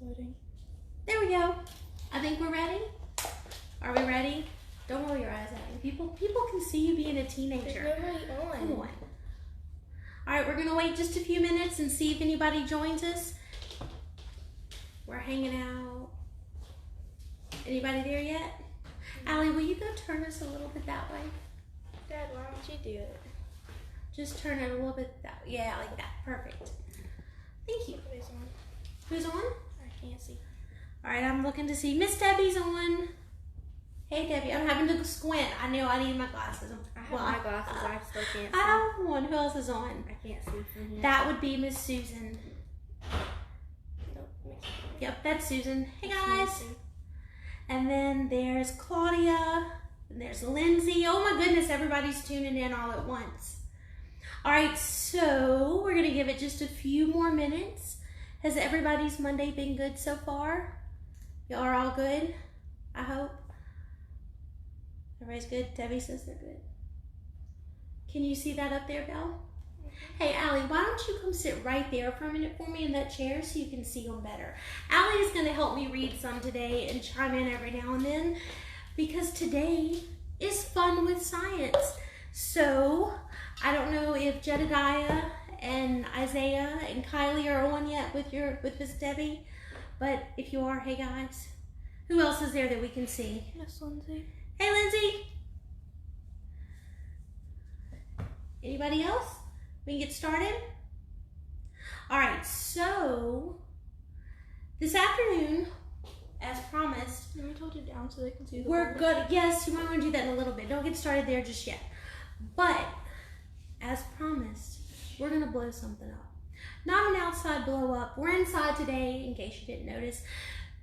loading. There we go. I think we're ready. Are we ready? Don't roll your eyes at me. People can see you being a teenager. There's nobody on. Come on. All right, we're gonna wait just a few minutes and see if anybody joins us. We're hanging out. Anybody there yet? Allie, will you go turn us a little bit that way? Dad, why don't you do it? Just turn it a little bit that way. Yeah, like that. Perfect. Thank you. Who's on? Who's on? I can't see. All right, I'm looking to see. Miss Debbie's on. Hey, Debbie. I'm having to squint. I know I need my glasses. I have my glasses. I still can't see. I have one. Who else is on? I can't see from here. That would be Miss Susan. Nope. Yep, that's Susan. Hey, guys. And then there's Claudia. And there's Lindsay. Oh, my goodness. Everybody's tuning in all at once. All right, so we're going to give it just a few more minutes. Has everybody's Monday been good so far? Y'all are all good? I hope. Everybody's good? Debbie says they're good. Can you see that up there, Belle? Hey, Allie, why don't you come sit right there for a minute for me in that chair so you can see them better. Allie is going to help me read some today and chime in every now and then because today is fun with science. So, I don't know if Jedediah and Isaiah and Kylie are on yet with Miss Debbie, but if you are, hey guys. Who else is there that we can see? Yes, Lindsay. Hey, Lindsay. Anybody else? We can get started? All right, so this afternoon, as promised, Let me hold it down so they can see the we're board. good. Yes, you might want to do that in a little bit. Don't get started there just yet. But as promised, we're going to blow something up. Not an outside blow up. We're inside today, in case you didn't notice,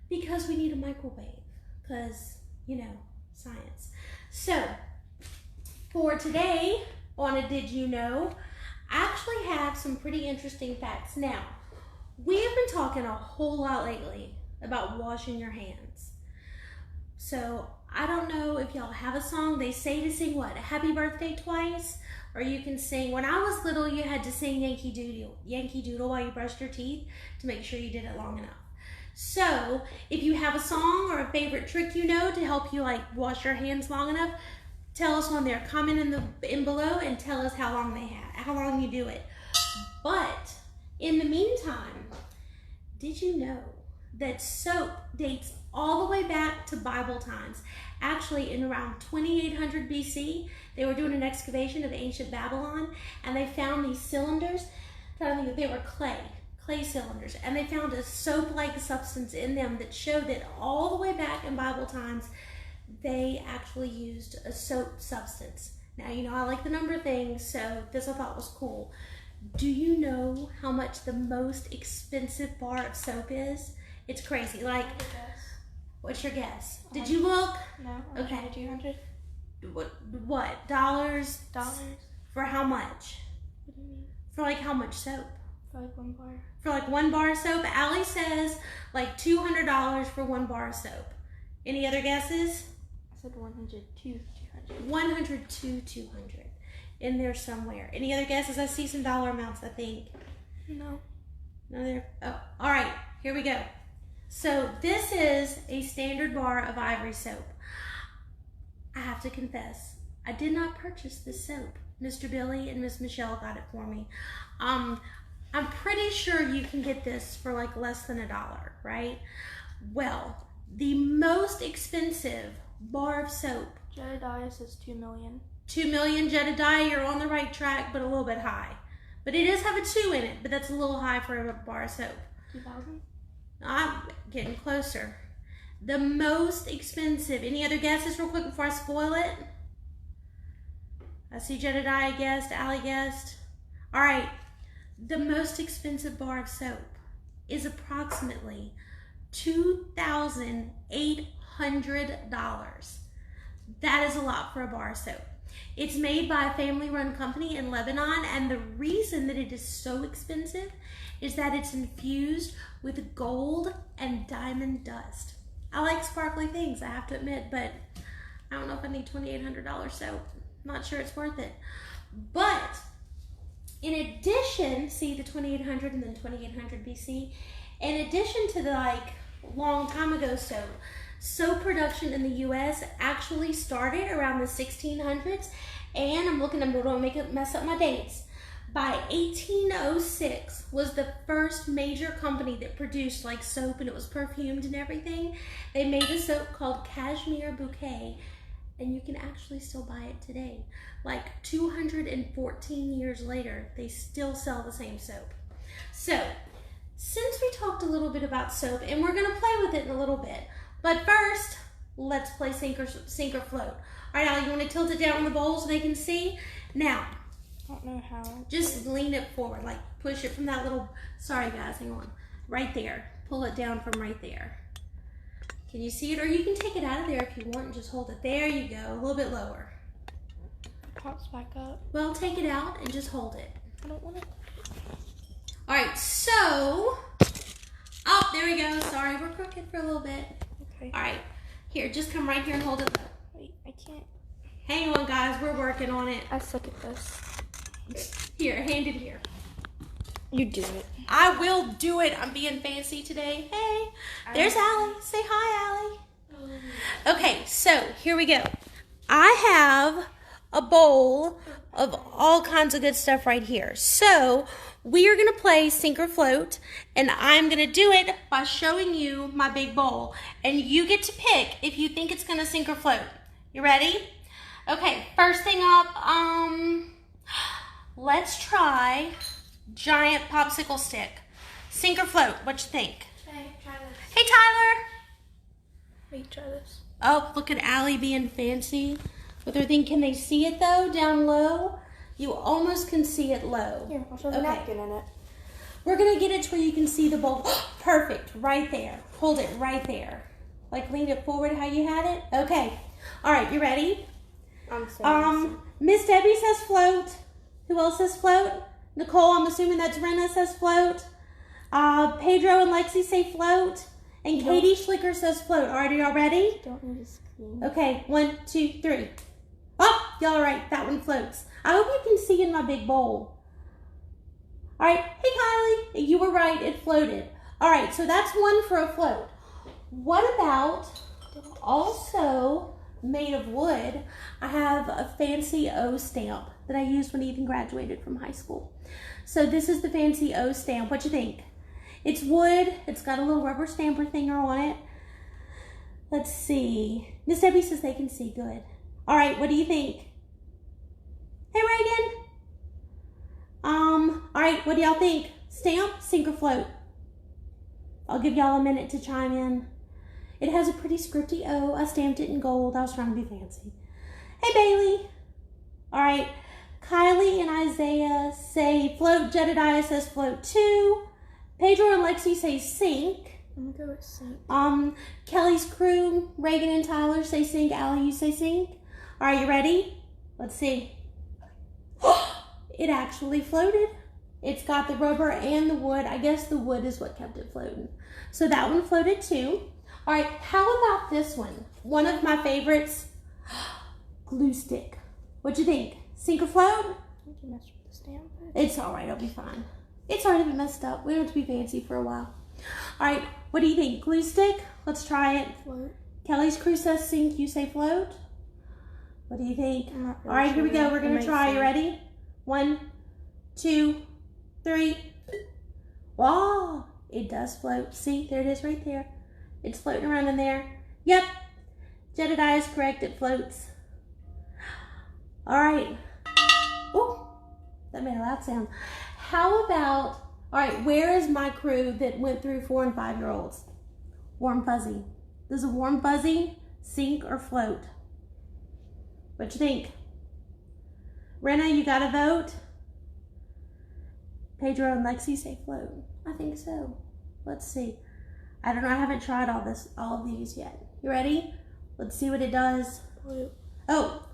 because we need a microwave. Because, you know, science. So, for today, on a Did You Know, I actually have some pretty interesting facts. Now, we have been talking a whole lot lately about washing your hands. So, I don't know if y'all have a song. They say to sing what? Happy Birthday twice? Or you can sing, when I was little, you had to sing Yankee Doodle while you brushed your teeth to make sure you did it long enough. So, if you have a song or a favorite trick you know to help you like wash your hands long enough, tell us on there. Comment in below and tell us how long you do it. But in the meantime, did you know that soap dates all the way back to Bible times? Actually, in around 2800 BC, they were doing an excavation of ancient Babylon, and they found these cylinders. I think they were clay cylinders, and they found a soap-like substance in them that showed that all the way back in Bible times, they actually used a soap substance. Now, you know, I like the number things, so this I thought was cool. Do you know how much the most expensive bar of soap is? It's crazy. Like, what's your guess? Did you look? No. Okay. 200. What? Dollars? Dollars. For how much? What do you mean? For like how much soap? For like 1 bar. For like 1 bar of soap? Allie says like $200 for 1 bar of soap. Any other guesses? I said 100 to 200. 100 to 200 in there somewhere. Any other guesses? I see some dollar amounts, I think. No. No, there. Oh, all right. Here we go. So this is a standard bar of Ivory soap. I have to confess, I did not purchase this soap. Mr. Billy and Miss Michelle got it for me. I'm pretty sure you can get this for like less than $1, right? Well, the most expensive bar of soap. Jedediah says 2 million. 2 million, Jedediah, you're on the right track, but a little bit high. But it does have a 2 in it, but that's a little high for a bar of soap. 2,000? I'm getting closer. The most expensive. Any other guesses real quick before I spoil it? I see Jedediah guessed, Allie guessed. All right. The most expensive bar of soap is approximately $2,800. That is a lot for a bar of soap. It's made by a family-run company in Lebanon, and the reason that it is so expensive is that it's infused with gold and diamond dust. I like sparkly things, I have to admit, but I don't know if I need $2,800 soap. I'm not sure it's worth it. But in addition, see the 2800 and then 2800 BC, In addition to the long time ago soap production in the U.S. actually started around the 1600s, and I'm going to mess up my dates. By 1806 was the first major company that produced soap, and it was perfumed and everything. They made a soap called Cashmere Bouquet, and you can actually still buy it today. 214 years later, they still sell the same soap. So, since we talked a little bit about soap, and we're gonna play with it in a little bit, but first, let's play sink or float. All right, Allie, you wanna tilt it down on the bowl so they can see? Now, I don't know how. just lean it forward, push it from that little, sorry guys, hang on. Right there, pull it down from right there. Can you see it? Or you can take it out of there if you want and just hold it. There you go, a little bit lower. It pops back up. Well, take it out and just hold it. I don't want to. All right, so, oh, there we go. Sorry, we're crooked for a little bit. Okay. All right, here, just come right here and hold it low. Wait, I can't. Hang on, guys, we're working on it. I suck at this. Here, hand it here. You do it. I will do it. I'm being fancy today. Hey, there's Allie. Say hi, Allie. Okay, so here we go. I have a bowl of all kinds of good stuff right here. So we are going to play sink or float, and I'm going to do it by showing you my big bowl. And you get to pick if you think it's going to sink or float. You ready? Okay, first thing up, let's try giant popsicle stick. Sink or float, what you think? Hey, try this. Hey, Tyler. Wait, try this. Oh, look at Allie being fancy with her thing. Can they see it though, down low? You almost can see it low. Here, I'll show the napkin in it. We're gonna get it to where you can see the bowl. Perfect, right there. Hold it right there. Lean it forward how you had it. Okay, all right, you ready? I'm sorry. Miss Debbie says float. Who else says float? Nicole, I'm assuming that's Rena, says float. Pedro and Lexi say float. And Katie Schlicker says float. All right, are y'all ready? Don't need a screen. Okay, 1, 2, 3. Oh, y'all are right. That one floats. I hope you can see in my big bowl. All right. Hey, Kylie. You were right. It floated. All right, so that's one for a float. What about also made of wood? I have a fancy O stamp that I used when Ethan graduated from high school. So this is the fancy O stamp. What you think? It's wood. It's got a little rubber stamper thinger on it. Let's see. Miss Debbie says they can see good. All right, what do you think? Hey, Reagan. All right, what do y'all think? Stamp, sink or float? I'll give y'all a minute to chime in. It has a pretty scripty O. I stamped it in gold. I was trying to be fancy. Hey, Bailey. All right, Kylie and Isaiah say float. Jedediah says float too. Pedro and Lexi say sink. I'm gonna go with sink. Kelly's crew, Reagan and Tyler say sink. Allie, you say sink. All right, you ready? Let's see. It actually floated. It's got the rubber and the wood. I guess the wood is what kept it floating. So that one floated too. All right, how about this one? One of my favorites, glue stick. What'd you think? Sink or float? I think you messed with the stamp. It's all right, I'll be fine. It's already been messed up. We don't have to be fancy for a while. All right, what do you think? Glue stick? Let's try it. Float. Kelly's crew says sink, you say float. What do you think? I'm not really All right, here we sure. go. We're gonna try. You ready? 1, 2, 3. Wow, it does float. See, there it is right there. It's floating around in there. Yep, Jedediah is correct. It floats. All right. Oh, that made a loud sound. How about, all right, where is my crew that went through 4 and 5-year-olds? Warm fuzzy. Does a warm fuzzy sink or float? What you think? Rena, you got a vote? Pedro and Lexi say float. I think so. Let's see. I don't know. I haven't tried all of these yet. You ready? Let's see what it does. Float. Oh.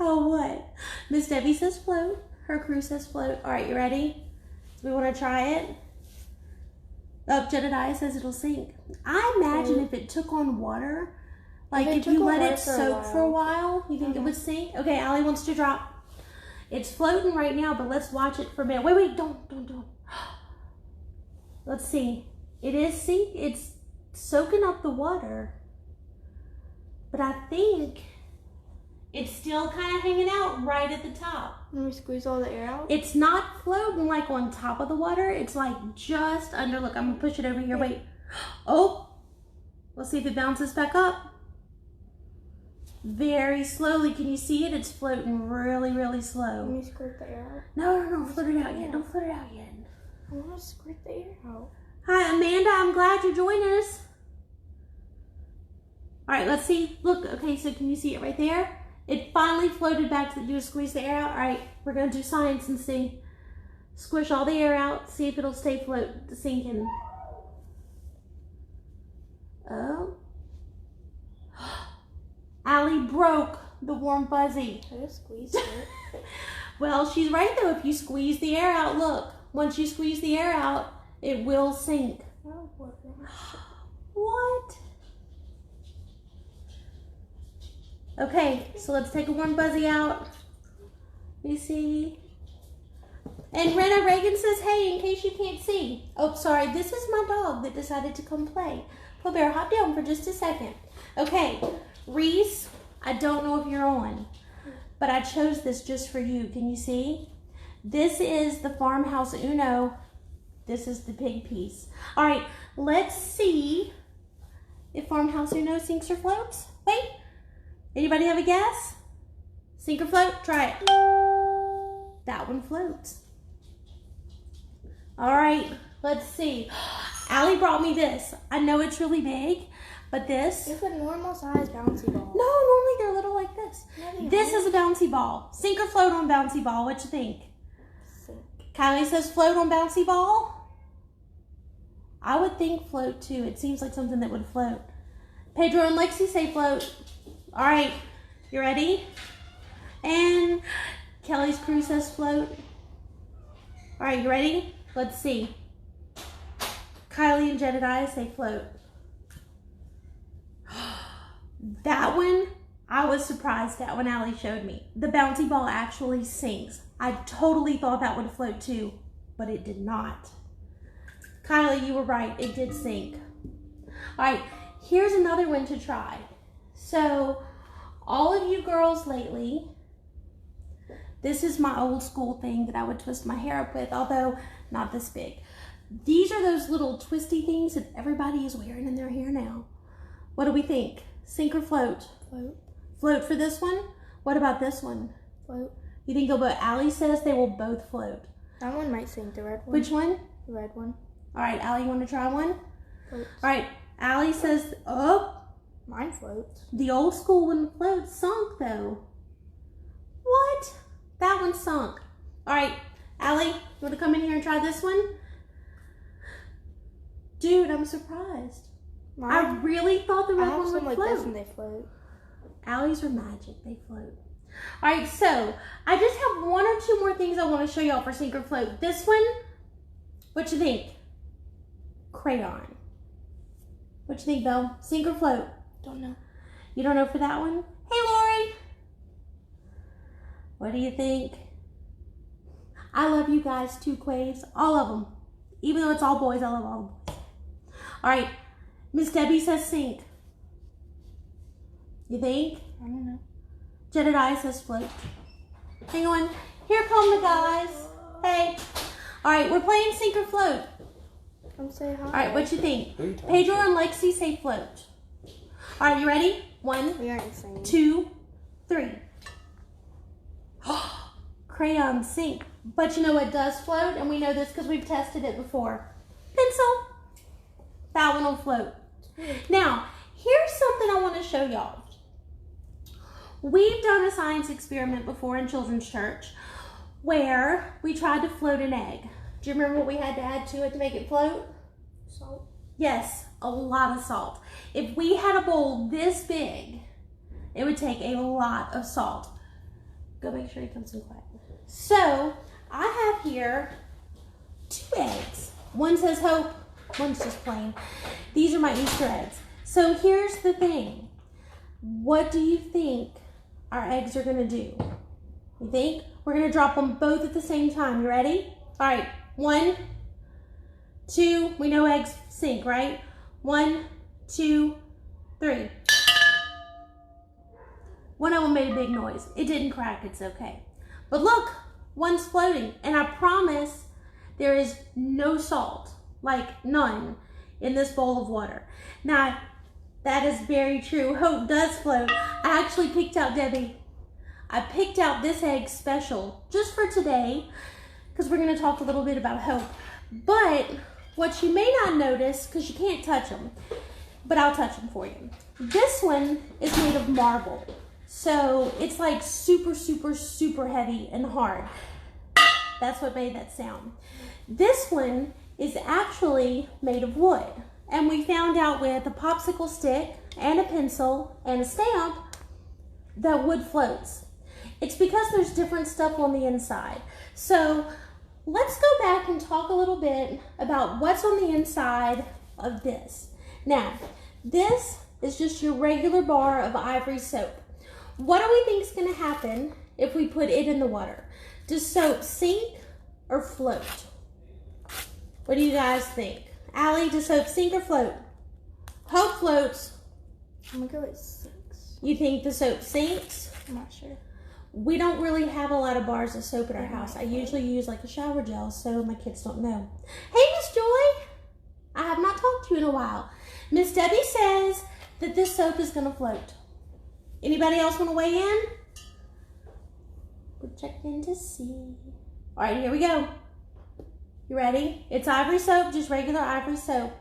Oh, what? Miss Debbie says float. Her crew says float. All right, you ready? Do we want to try it? Oh, Jedediah says it'll sink. I imagine if it took on water, if you let it soak for a while, you think it would sink? Okay, Allie wants to drop. It's floating right now, but let's watch it for a minute. Wait, don't. Let's see. It is it's soaking up the water. But I think it's still kind of hanging out right at the top. Let me squeeze all the air out. It's not floating like on top of the water. It's like just under. Look, I'm gonna push it over here. Wait. Oh, let's see if it bounces back up. Very slowly. Can you see it? It's floating really, really slow. Let me squirt the air out. No, float it out yet. Don't float it out yet. I want to squirt the air out. Hi, Amanda. I'm glad you're joining us. All right, let's see. Look, okay, so can you see it right there? It finally floated back to do squeeze the air out. All right, we're gonna do science and see. Squish all the air out, see if it'll stay sinking. Oh. Allie broke the warm fuzzy. I just squeezed it. Well, she's right though. If you squeeze the air out, look. Once you squeeze the air out, it will sink. Oh, What? Okay, so let's take a warm fuzzy out. Let me see. And Rena Reagan says, hey, in case you can't see. Oh, sorry, this is my dog that decided to come play. Well, Bear, hop down for just a second. Okay, Reese, I don't know if you're on, but I chose this just for you. Can you see? This is the Farmhouse Uno. This is the pig piece. All right, let's see if Farmhouse Uno sinks or floats. Wait. Anybody have a guess? Sink or float? Try it. That one floats. All right, let's see. Allie brought me this. I know it's really big, but this. It's a normal size bouncy ball. No, normally they're little like this. No, This is a bouncy ball. Sink or float on bouncy ball? What you think? Sink. Kylie says float on bouncy ball. I would think float too. It seems like something that would float. Pedro and Lexi say float. All right, you ready? And Kelly's crew says float. All right, you ready? Let's see. Kylie and Jedediah say float. That one, I was surprised at when Allie showed me. The bouncy ball actually sinks. I totally thought that would float too, but it did not. Kylie, you were right. It did sink. All right, here's another one to try. So, all of you girls lately, this is my old school thing that I would twist my hair up with, although not this big. These are those little twisty things that everybody is wearing in their hair now. What do we think? Sink or float? Float. Float for this one? What about this one? Float. You think they'll both? Allie says they will both float. That one might sink, the red one. Which one? The red one. All right, Allie, you want to try one? Floats. All right, Allie says, oh. Mine floats. The old school one floats sunk though. What? That one sunk. All right, Allie, you want to come in here and try this one? Dude, I'm surprised. I really thought the red one would like float. this and they float. Alleys are magic, they float. All right, so I just have one or two more things I want to show y'all for sink or float. This one, what you think? Crayon. What you think, Belle? Sink or float? Don't know. You don't know for that one? Hey, Lori. What do you think? I love you guys too, Quaves. All of them. Even though it's all boys, I love all the boys. All right. Miss Debbie says sink. You think? I don't know. Jedediah says float. Hang on. Here come the guys. Hey. All right, we're playing sink or float. Come say hi. All right, what you think? Who are you talking Pedro to? and Lexi say float. All right, you ready? 1, We aren't saying. 2, 3. Crayon sink. But you know what does float? And we know this because we've tested it before. Pencil. That one will float. Now, here's something I want to show y'all. We've done a science experiment before in children's church where we tried to float an egg. Do you remember what we had to add to it to make it float? Salt. Yes, a lot of salt. If we had a bowl this big, it would take a lot of salt. Go make sure he comes in quiet. So, I have here 2 eggs. One says hope, one's just plain. These are my Easter eggs. So here's the thing. What do you think our eggs are gonna do? You think? We're gonna drop them both at the same time. You ready? All right, 1, 2, we know eggs sink, right? 1, 2, 3. One of them made a big noise. It didn't crack, it's okay. But look, one's floating, and I promise there is no salt, like none, in this bowl of water. Now, that is very true. Hope does float. I actually picked out, Debbie, I picked out this egg special just for today, because we're gonna talk a little bit about Hope. But what you may not notice, because you can't touch them, but I'll touch them for you. This one is made of marble. So it's like super, super, super heavy and hard. That's what made that sound. This one is actually made of wood. And we found out with a popsicle stick and a pencil and a stamp that wood floats. It's because there's different stuff on the inside. So let's go back and talk a little bit about what's on the inside of this. Now, this is just your regular bar of ivory soap. What do we think is going to happen if we put it in the water? Does soap sink or float? What do you guys think? Allie, does soap sink or float? Hope floats. I'm gonna go with 6. You think the soap sinks? I'm not sure. We don't really have a lot of bars of soap in our house. I usually use like a shower gel so my kids don't know. Hey, Miss Joy. I have not talked to you in a while. Miss Debbie says that this soap is going to float. Anybody else want to weigh in? We're checking to see. All right, here we go. You ready? It's ivory soap, just regular ivory soap.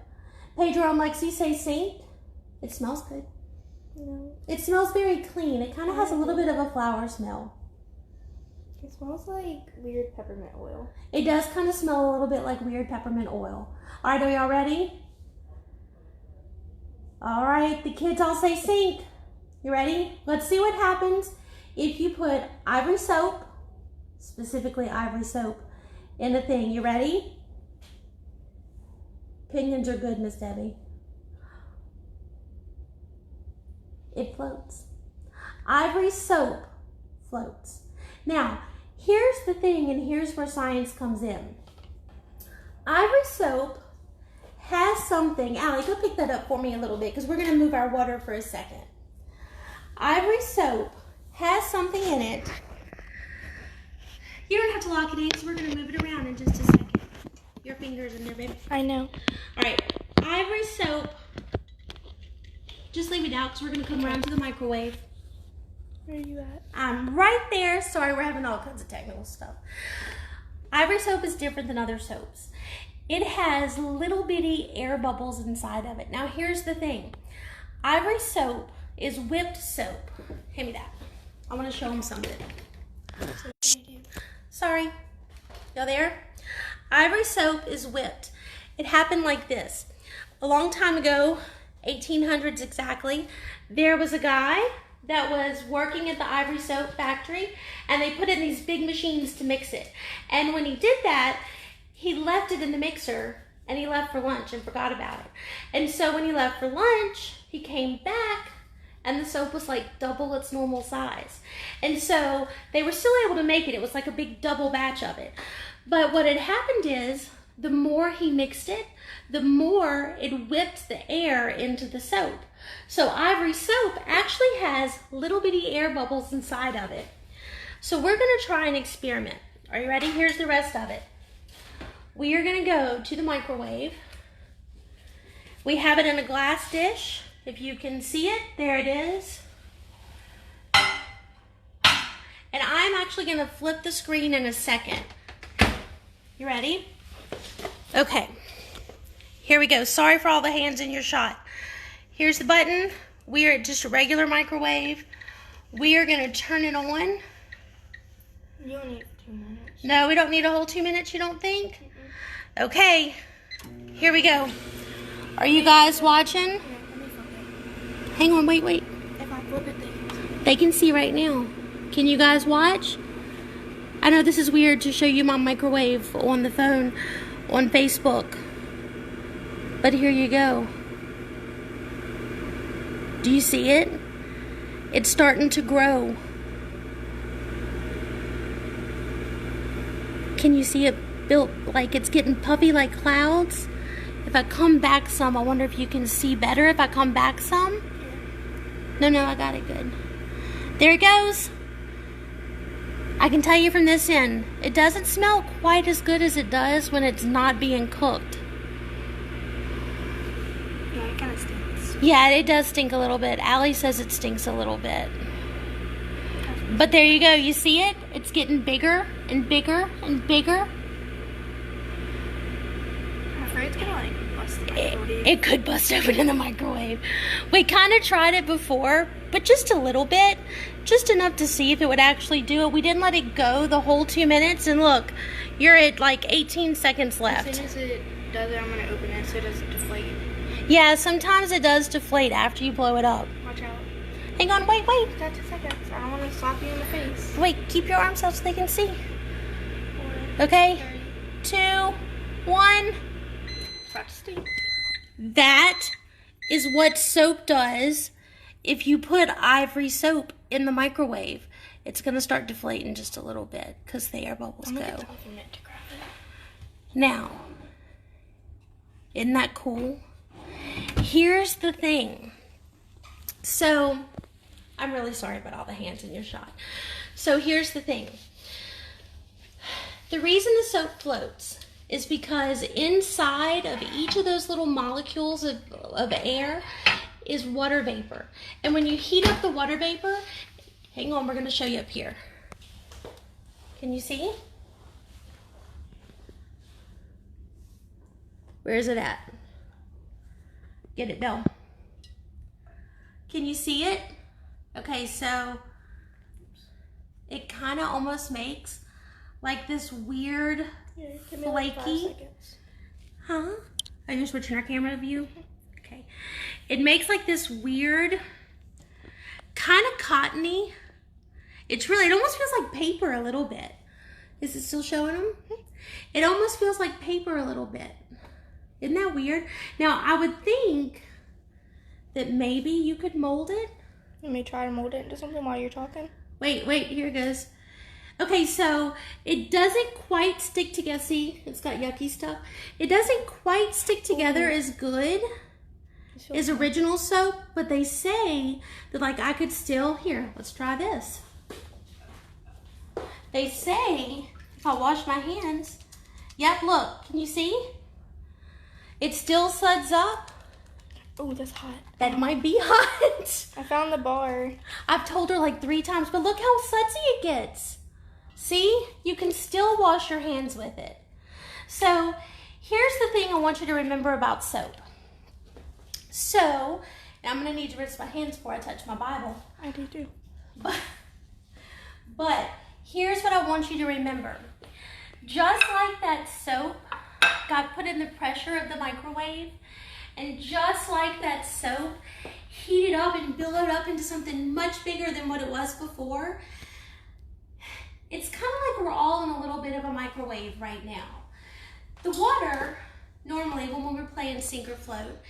Pedro and Lexi say sink. It smells good. No. It smells very clean. It kind of has a little bit of a flower smell. It smells like weird peppermint oil. It does kind of smell a little bit like weird peppermint oil. All right, are y'all ready? All right, the kids all say sink. You ready? Let's see what happens if you put ivory soap, specifically ivory soap, in a thing. You ready? Opinions are good, Miss Debbie. It floats. Ivory soap floats. Now, here's the thing, and here's where science comes in. Ivory soap has something. Allie, go pick that up for me a little bit because we're going to move our water for a second. Ivory soap has something in it. You don't have to lock it in because we're going to move it around in just a second. Your fingers in there, baby. I know. All right, ivory soap. Just leave it out because we're going to come around to the microwave. Where are you at? I'm right there. Sorry, we're having all kinds of technical stuff. Ivory soap is different than other soaps. It has little bitty air bubbles inside of it. Now, here's the thing. Ivory soap is whipped soap. Hand me that. I want to show them something. Sorry. Y'all there? Ivory soap is whipped. It happened like this. A long time ago, 1800s exactly, there was a guy that was working at the ivory soap factory, and they put in these big machines to mix it. And when he did that, he left it in the mixer, and he left for lunch and forgot about it. And so when he left for lunch, he came back, and the soap was like double its normal size. And so they were still able to make it. It was like a big double batch of it. But what had happened is, the more he mixed it, the more it whipped the air into the soap. So ivory soap actually has little bitty air bubbles inside of it. So we're gonna try an experiment. Are you ready? Here's the rest of it. We are gonna go to the microwave. We have it in a glass dish. If you can see it, there it is. And I'm actually gonna flip the screen in a second. You ready? Okay, here we go. Sorry for all the hands in your shot. Here's the button. We are at just a regular microwave. We are gonna turn it on. You don't need 2 minutes. No, we don't need a whole 2 minutes, you don't think? Okay, here we go. Are you guys watching? Yeah, let me flip it. Hang on, wait. If I flip it, they can see. They can see right now. Can you guys watch? I know this is weird to show you my microwave on the phone on Facebook, but here you go. Do you see it? It's starting to grow. Can you see it built like it's getting puffy like clouds? If I come back some, I wonder if you can see better if I come back some. No, I got it good. There it goes. I can tell you from this end, it doesn't smell quite as good as it does when it's not being cooked. Yeah, it kind of stinks. Yeah, it does stink a little bit. Allie says it stinks a little bit. But there you go. You see it? It's getting bigger and bigger and bigger. I'm afraid it's gonna like bust the microwave. It could bust open in the microwave. We kind of tried it before, but just a little bit. Just enough to see if it would actually do it. We didn't let it go the whole 2 minutes. And look, you're at like 18 seconds left. As soon as it does it, I'm gonna open it so it doesn't deflate. Yeah, sometimes it does deflate after you blow it up. Watch out. Hang on, wait. Got 2 seconds. I don't want to slap you in the face. Wait, keep your arms out so they can see. Okay? 2, 1. About to stink. That is what soap does if you put ivory soap in the microwave. It's going to start deflating just a little bit because the air bubbles go. Now, isn't that cool? Here's the thing. So, I'm really sorry about all the hands in your shot. So here's the thing. The reason the soap floats is because inside of each of those little molecules of air is water vapor. And when you heat up the water vapor, hang on, we're going to show you up here. Can you see? Where is it at? Get it, Bill. Can you see it? Okay, so it kind of almost makes like this weird flaky. Huh? Are you switching our camera view? Okay. It makes like this weird kind of cottony. It almost feels like paper a little bit. Is it still showing them? It almost feels like paper a little bit. Isn't that weird? Now, I would think that maybe you could mold it. Let me try to mold it into something while you're talking. Wait, here it goes. Okay, so it doesn't quite stick together. See, it's got yucky stuff. It doesn't quite stick together as good as original soap, but they say that like I could still, here, let's try this. They say if I wash my hands, yep, look, can you see? It still suds up. Oh, that's hot. That might be hot. I found the bar. I've told her like 3 times, but look how sudsy it gets. See? You can still wash your hands with it. So, here's the thing I want you to remember about soap. So, I'm going to need to rinse my hands before I touch my Bible. I do too. But here's what I want you to remember. Just like that soap got put in the pressure of the microwave, and just like that soap heated up and billowed up into something much bigger than what it was before, it's kind of like we're all in a little bit of a microwave right now. The water, normally when we're playing sink or float,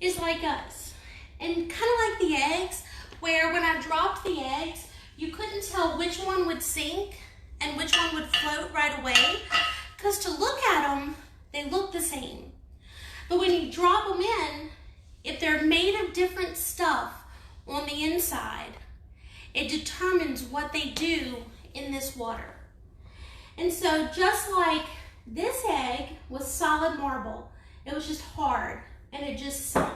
is like us. And kind of like the eggs, where when I dropped the eggs, you couldn't tell which one would sink and which one would float right away, because to look at them, they look the same. But when you drop them in, if they're made of different stuff on the inside, it determines what they do in this water. And so just like this egg was solid marble, it was just hard and it just sunk.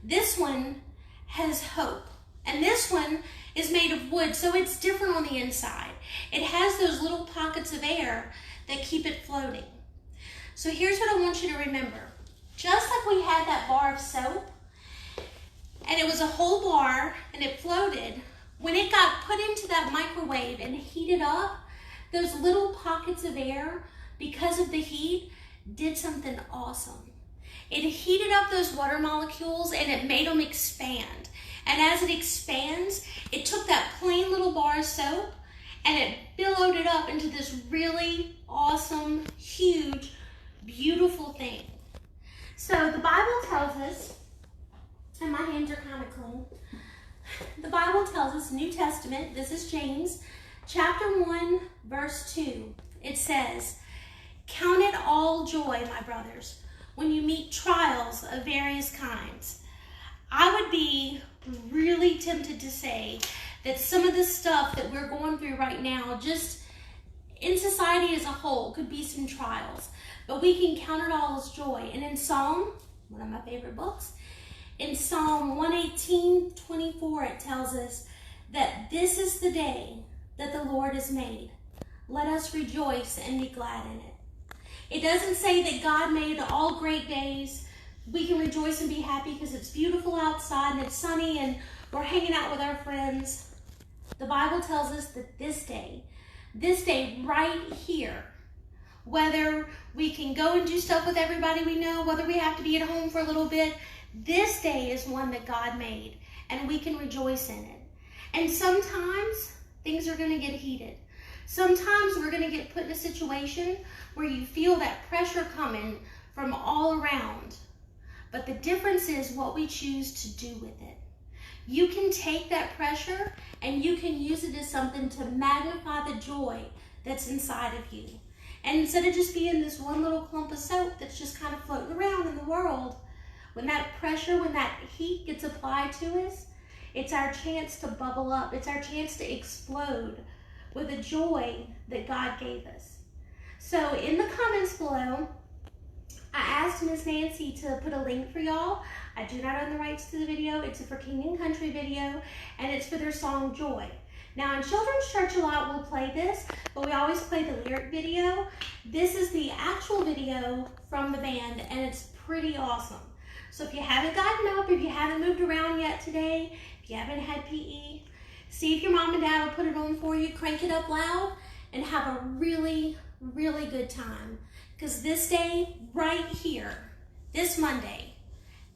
This one has hope, and this one is made of wood, so it's different on the inside. It has those little pockets of air that keep it floating. So here's what I want you to remember. Just like we had that bar of soap, and it was a whole bar, and it floated, when it got put into that microwave and heated up, those little pockets of air, because of the heat, did something awesome. It heated up those water molecules and it made them expand. And as it expands, it took that plain little bar of soap and it billowed it up into this really awesome, huge, beautiful thing. So the Bible tells us, and my hands are kind of clean, the Bible tells us, New Testament, this is James, chapter 1, verse 2. it says, "Count it all joy, my brothers, when you meet trials of various kinds." I would be really tempted to say that some of the stuff that we're going through right now, just in society as a whole, could be some trials. But we can count it all as joy. And in Psalm, one of my favorite books, in Psalm 118:24, it tells us that this is the day that the Lord has made. Let us rejoice and be glad in it. It doesn't say that God made all great days. We can rejoice and be happy because it's beautiful outside and it's sunny and we're hanging out with our friends. The Bible tells us that this day right here, whether we can go and do stuff with everybody we know, whether we have to be at home for a little bit, this day is one that God made and we can rejoice in it. And sometimes things are going to get heated. Sometimes we're going to get put in a situation where you feel that pressure coming from all around. But the difference is what we choose to do with it. You can take that pressure and you can use it as something to magnify the joy that's inside of you. And instead of just being this one little clump of soap that's just kind of floating around in the world, when that pressure, when that heat gets applied to us, it's our chance to bubble up. It's our chance to explode with the joy that God gave us. So in the comments below, I asked Miss Nancy to put a link for y'all. I do not own the rights to the video. It's a For King and Country video, and it's for their song Joy. Now in children's church a lot we'll play this, but we always play the lyric video. This is the actual video from the band, and it's pretty awesome. So if you haven't gotten up, if you haven't moved around yet today, if you haven't had PE, see if your mom and dad will put it on for you, crank it up loud, and have a really, really good time. Because this day, right here, this Monday,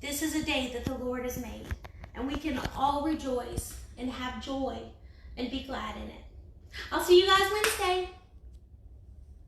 this is a day that the Lord has made. And we can all rejoice and have joy and be glad in it. I'll see you guys Wednesday.